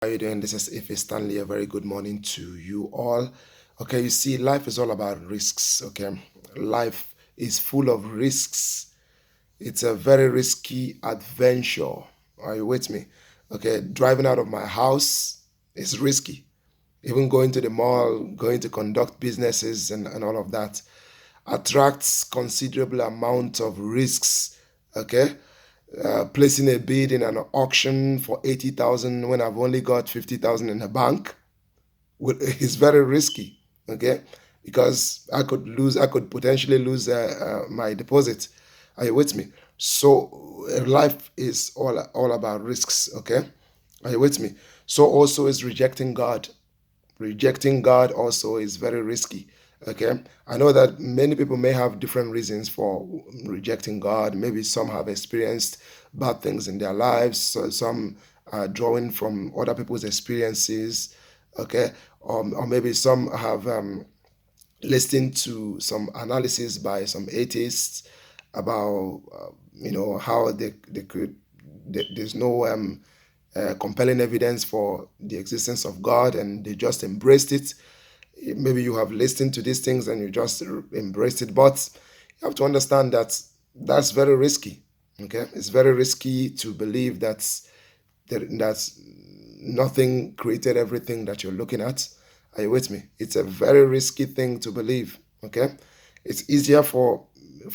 How are you doing? This is Ife Stanley. A very good morning to you all. Okay, you see, life is all about risks. Okay, life is full of risks. It's a very risky adventure. Are you with me? Okay, driving out of my house is risky. Even going to the mall, going to conduct businesses and all of that attracts considerable amount of risks. Okay, placing a bid in an auction for 80,000 when I've only got 50,000 in the bank is very risky. Okay, because I could potentially lose my deposit. Are you with me? So life is all about risks. Okay, are you with me? So also is rejecting God. Rejecting God also is very risky. Okay, I know that many people may have different reasons for rejecting God. Maybe some have experienced bad things in their lives, so some are drawing from other people's experiences. Okay, or maybe some have listened to some analysis by some atheists about how they could there's no compelling evidence for the existence of God, and they just embraced it. Maybe you have listened to these things and you just embraced it, but you have to understand that that's very risky. Okay, it's very risky to believe that nothing created everything that you're looking at. Are you with me? It's a very risky thing to believe. Okay, it's easier for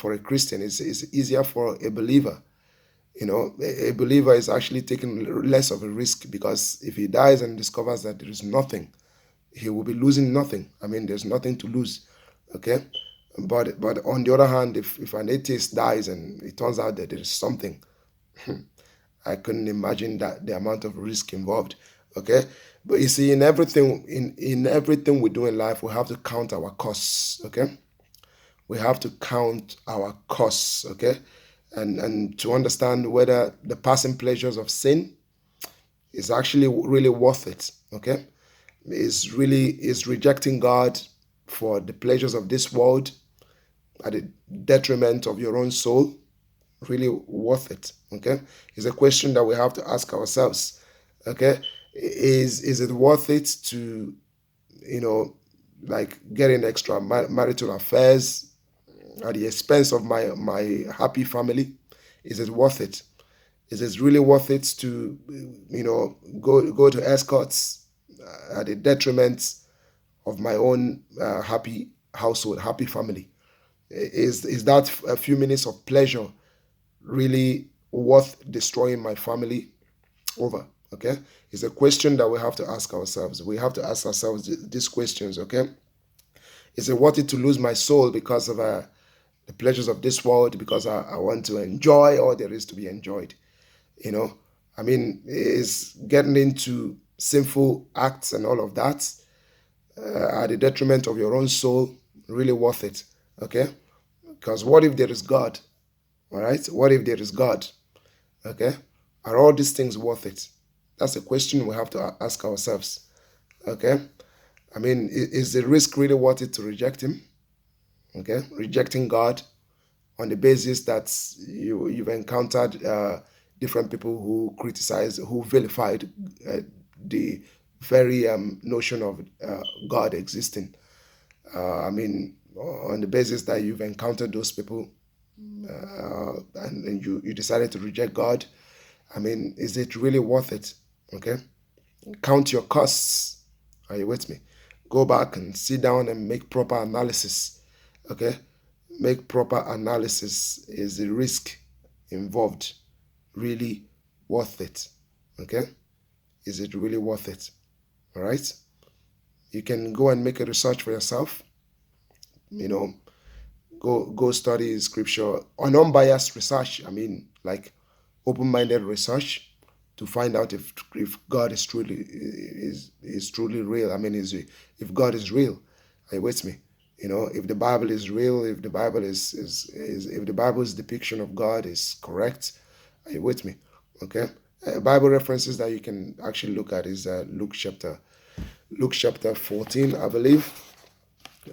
a Christian. It's easier for a believer. A believer is actually taking less of a risk, because if he dies and discovers that there is nothing, he will be losing nothing. I mean, there's nothing to lose. Okay, but on the other hand, if an atheist dies and it turns out that there is something, I couldn't imagine that the amount of risk involved. Okay, but you see, in everything we do in life, we have to count our costs. Okay, we have to count our costs. Okay, and to understand whether the passing pleasures of sin is actually really worth it. Okay, is rejecting God for the pleasures of this world at the detriment of your own soul really worth it? Okay, it's a question that we have to ask ourselves. Okay, is it worth it to like getting extra marital affairs at the expense of my happy family? Is it worth it? Is it really worth it to go to escorts at the detriment of my own happy household, happy family? Is that a few minutes of pleasure really worth destroying my family over? Okay, it's a question that we have to ask ourselves. We have to ask ourselves these questions. Okay, is it worth it to lose my soul because of the pleasures of this world, because I want to enjoy all there is to be enjoyed? I mean, is getting into sinful acts and all of that at the detriment of your own soul really worth it? Okay, because what if there is God? All right, what if there is God? Okay, are all these things worth it? That's a question we have to ask ourselves. Okay, I mean, is the risk really worth it to reject Him? Okay, rejecting God on the basis that you've encountered different people who criticize, who vilified the very notion of God existing. I mean, on the basis that you've encountered those people and you decided to reject God. I mean, is it really worth it? Okay, count your costs. Are you with me? Go back and sit down and make proper analysis. Okay, make proper analysis. Is the risk involved really worth it? Okay, is it really worth it? All right, you can go and make a research for yourself. Go study scripture on unbiased research. I mean, like open-minded research to find out if God is truly real. I mean, if God is real. Are you with me? If the Bible is real, if the Bible is if the Bible's depiction of God is correct. Are you with me? Okay. Bible references that you can actually look at is Luke chapter 14, I believe.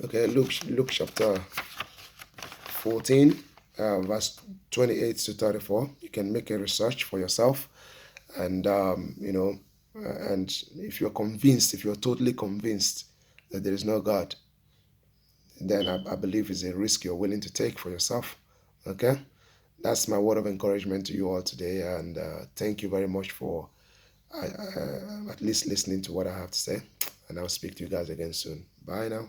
Okay, Luke chapter 14, verse 28 to 34. You can make a research for yourself, and And if you're convinced, if you're totally convinced that there is no God, then I believe it's a risk you're willing to take for yourself. Okay? That's my word of encouragement to you all today. And thank you very much for at least listening to what I have to say. And I'll speak to you guys again soon. Bye now.